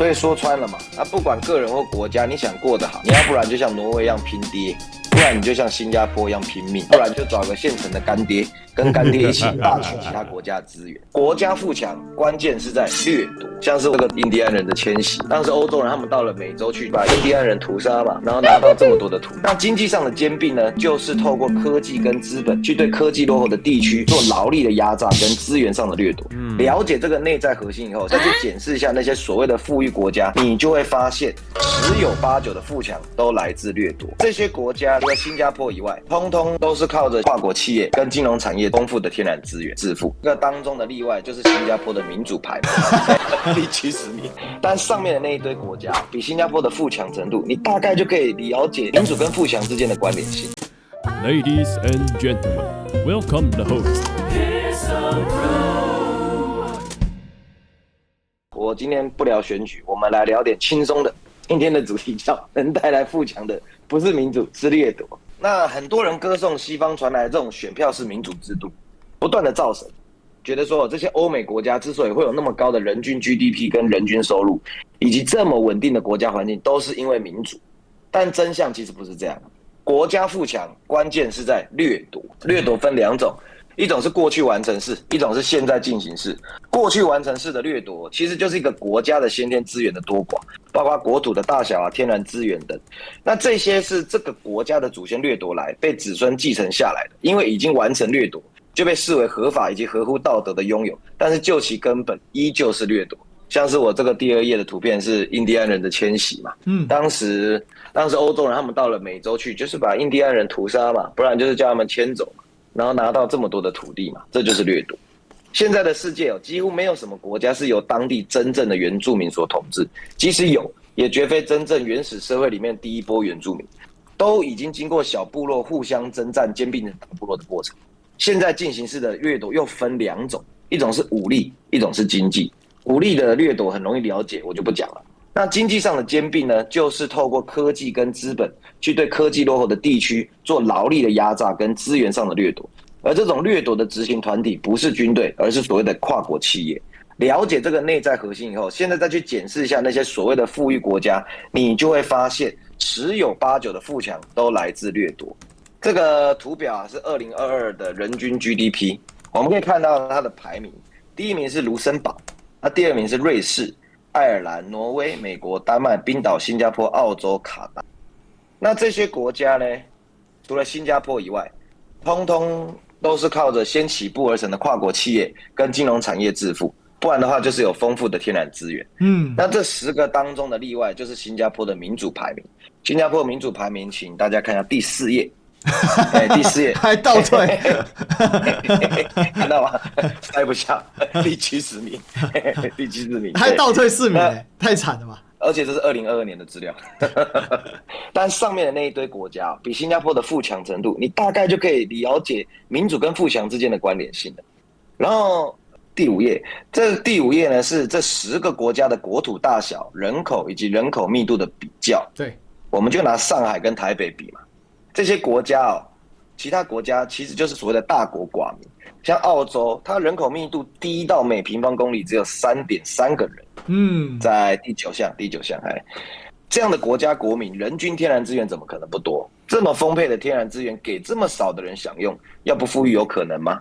所以说穿了嘛，不管个人或国家，你想过得好，你要不然就像挪威一样拼爹，不然你就像新加坡一样拼命，不然就找个现成的干爹，跟干爹一起霸取其他国家的资源。国家富强，关键是在掠夺。像是这个印第安人的迁徙，当时欧洲人他们到了美洲去，把印第安人屠杀嘛，然后拿到这么多的土。那经济上的兼并呢，就是透过科技跟资本去对科技落后的地区做劳力的压榨跟资源上的掠夺。了解这个内在核心以后，再去检视一下那些所谓的富裕国家，你就会发现十有八九的富强都来自掠夺。这些国家除了新加坡以外，通通都是靠着跨国企业跟金融产业丰富的天然资源致富。这当中的例外就是新加坡的民主排名第70名，但上面的那一堆国家比新加坡的富强程度，你大概就可以了解民主跟富强之间的关联性。Ladies and gentlemen, welcome the host. 我今天不聊选举，我们来聊点轻松的。今天的主题叫能带来富强的不是民主，是掠夺。那很多人歌颂西方传来的这种选票式民主制度，不断的造神，觉得说这些欧美国家之所以会有那么高的人均 GDP 跟人均收入，以及这么稳定的国家环境，都是因为民主。但真相其实不是这样，国家富强关键是在掠夺。掠夺分两种，一种是过去完成式，一种是现在进行式。过去完成式的掠夺其实就是一个国家的先天资源的多寡，包括国土的大小啊、天然资源等。那这些是这个国家的祖先掠夺来，被子孙继承下来的，因为已经完成掠夺，就被视为合法以及合乎道德的拥有，但是就其根本依旧是掠夺。像是我这个第2页的图片是印第安人的迁徙嘛，当时欧洲人他们到了美洲去，就是把印第安人屠杀嘛，不然就是叫他们迁走嘛，然后拿到这么多的土地嘛，这就是掠夺。现在的世界几乎没有什么国家是由当地真正的原住民所统治，即使有，也绝非真正原始社会里面第一波原住民，都已经经过小部落互相征战、兼并大部落的过程。现在进行式的掠夺又分两种，一种是武力，一种是经济。武力的掠夺很容易了解，我就不讲了。那经济上的兼并呢，就是透过科技跟资本去对科技落后的地区做劳力的压榨跟资源上的掠夺。而这种掠夺的执行团体不是军队，而是所谓的跨国企业。了解这个内在核心以后，现在再去检视一下那些所谓的富裕国家，你就会发现十有八九的富强都来自掠夺。这个图表是2022的人均 GDP， 我们可以看到它的排名，第一名是卢森堡，第二名是瑞士、爱尔兰、挪威、美国、丹麦、冰岛、新加坡、澳洲、卡达。那这些国家呢，除了新加坡以外，通通都是靠着先起步而成的跨国企业跟金融产业致富，不然的话就是有丰富的天然资源。那这10个当中的例外就是新加坡的民主排名。新加坡民主排名，请大家看一下第4页。第4页还倒退，看到吗？塞不下，第70名，第70名，还倒退4名，太惨了吧！而且这是2022年的资料，但上面的那一堆国家比新加坡的富强程度，你大概就可以了解民主跟富强之间的关联性了。然后第5页，这第5页呢是这10个国家的国土大小、人口以及人口密度的比较。对，我们就拿上海跟台北比嘛。这些国家其他国家其实就是所谓的大国寡民，像澳洲，它人口密度低到每平方公里只有 3.3 个人，在第9项，这样的国家国民人均天然资源怎么可能不多？这么丰沛的天然资源给这么少的人享用，要不富裕有可能吗？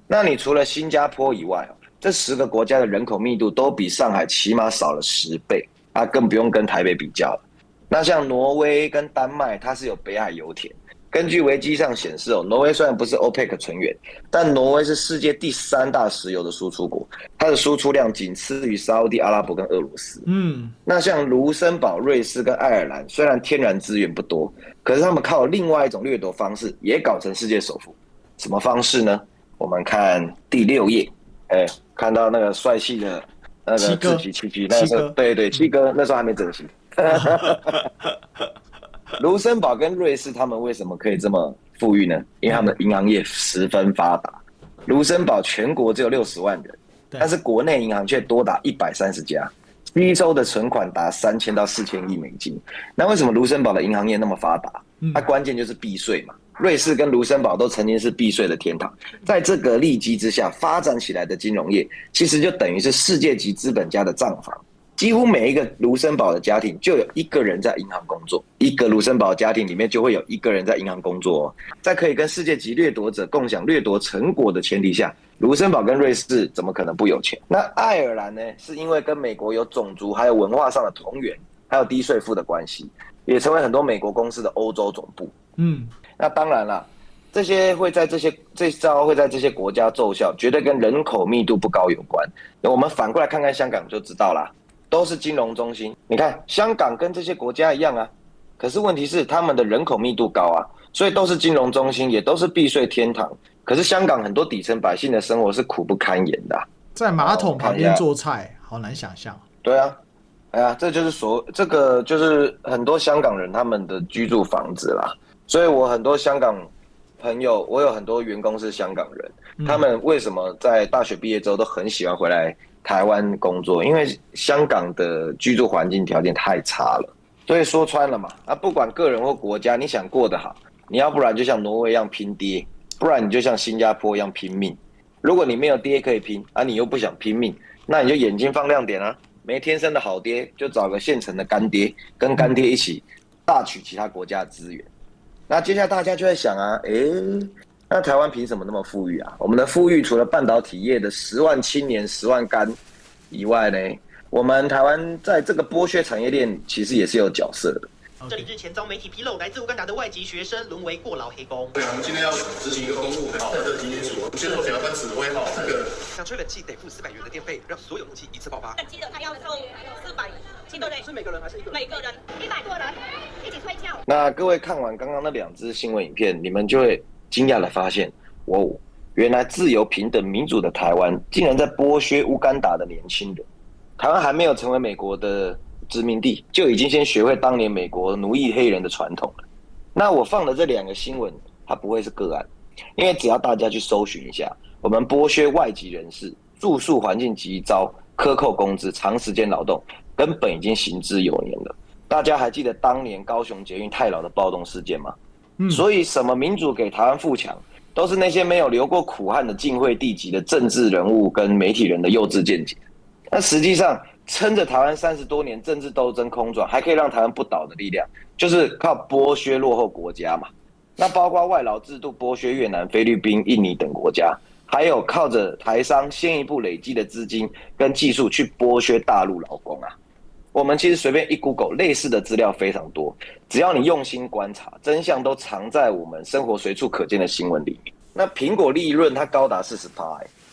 那你除了新加坡以外，这10个国家的人口密度都比上海起码少了10倍，更不用跟台北比较了。那像挪威跟丹麦，它是有北海油田。根据维基上显示，挪威虽然不是 OPEC 成员，但挪威是世界第3大石油的输出国，它的输出量仅次于沙烏地阿拉伯跟俄罗斯。那像卢森堡、瑞士跟爱尔兰，虽然天然资源不多，可是他们靠另外一种掠夺方式，也搞成世界首富。什么方式呢？我们看第6页，看到那个帅气的那个志祺七七，那个时候对七哥，那时候还没整形。卢森堡跟瑞士他们为什么可以这么富裕呢？因为他们的银行业十分发达。卢森堡全国只有60万人，但是国内银行却多达130家，吸收的存款达3000到4000亿美金。那为什么卢森堡的银行业那么发达？它关键就是避税嘛。瑞士跟卢森堡都曾经是避税的天堂，在这个利基之下发展起来的金融业，其实就等于是世界级资本家的账房。几乎每一个卢森堡的家庭就有一个人在银行工作，一个卢森堡家庭里面就会有一个人在银行工作哦。在可以跟世界级掠夺者共享掠夺成果的前提下，卢森堡跟瑞士怎么可能不有钱？那爱尔兰呢？是因为跟美国有种族还有文化上的同源，还有低税负的关系，也成为很多美国公司的欧洲总部。那当然啦，这招会在这些国家奏效，绝对跟人口密度不高有关。我们反过来看看香港就知道啦，都是金融中心。你看香港跟这些国家一样啊，可是问题是他们的人口密度高啊，所以都是金融中心，也都是避税天堂。可是香港很多底层百姓的生活是苦不堪言的在马桶旁边做菜，好难想象。对啊，哎呀，这个就是很多香港人他们的居住房子啦。所以我很多香港朋友，我有很多员工是香港人，他们为什么在大学毕业之后都很喜欢回来台湾工作？因为香港的居住环境条件太差了。所以说穿了嘛，不管个人或国家，你想过得好，你要不然就像挪威一样拼爹，不然你就像新加坡一样拼命。如果你没有爹可以拼你又不想拼命，那你就眼睛放亮点啊！没天生的好爹，就找个现成的干爹，跟干爹一起大取其他国家的资源。那接下来大家就在想那台湾凭什么那么富裕啊？我们的富裕除了半导体业的10万青年、10万干以外呢，我们台湾在这个剥削产业链其实也是有角色的。这里日前遭媒体披露，来自乌干达的外籍学生沦为过劳黑工。对啊，我们今天要执行一个公务，好，这清楚。我们接受检察官指挥，好，这个想吹冷气得付400元的电费，让所有怒气一次爆发。冷气的他要抽400，对不对？是每个人还是一个人？每个人100多人一起吹觉。那各位看完刚刚那2支新闻影片，你们就会惊讶的发现，原来自由、平等、民主的台湾，竟然在剥削乌干达的年轻人。台湾还没有成为美国的殖民地，就已经先学会当年美国奴役黑人的传统了。那我放的这2个新闻，它不会是个案，因为只要大家去搜寻一下，我们剥削外籍人士，住宿环境极糟，克扣工资，长时间劳动，根本已经行之有年了。大家还记得当年高雄捷运太老的暴动事件吗？所以什么民主给台湾富强，都是那些没有流过苦汉的晋惠帝级的政治人物跟媒体人的幼稚见解。那实际上撑着台湾30多年政治斗争空转，还可以让台湾不倒的力量，就是靠剥削落后国家嘛。那包括外劳制度剥削越南、菲律宾、印尼等国家，还有靠着台商先一步累积的资金跟技术去剥削大陆劳工啊。我们其实随便一 Google， 类似的资料非常多，只要你用心观察，真相都藏在我们生活随处可见的新闻里面。那苹果利润它高达40%，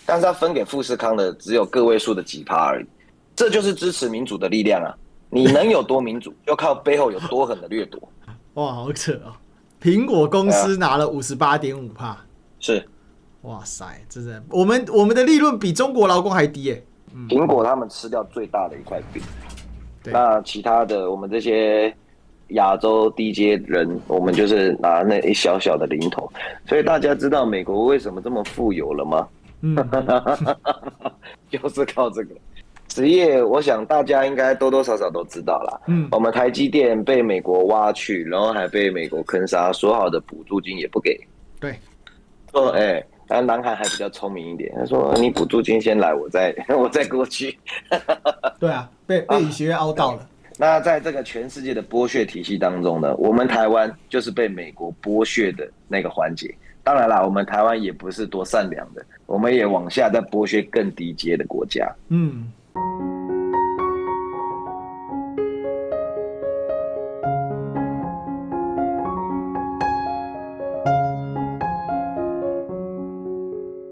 但是它分给富士康的只有个位数的几%而已。这就是支持民主的力量啊！你能有多民主，就靠背后有多狠的掠夺。哇，好扯哦！苹果公司拿了58.5%，是，哇塞，真的，我们的利润比中国劳工还低耶。苹果他们吃掉最大的一块饼。那其他的，我们这些亚洲低阶人，我们就是拿那一小小的零头。所以大家知道美国为什么这么富有了吗？就是靠这个。职业，我想大家应该多多少少都知道啦。我们台积电被美国挖去，然后还被美国坑杀，说好的补助金也不给。对，说南韩还比较聪明一点，他说你补助金先来，我再过去。对啊，被以学院凹到了。那在这个全世界的剥削体系当中呢，我们台湾就是被美国剥削的那个环节。当然啦，我们台湾也不是多善良的，我们也往下再剥削更低阶的国家。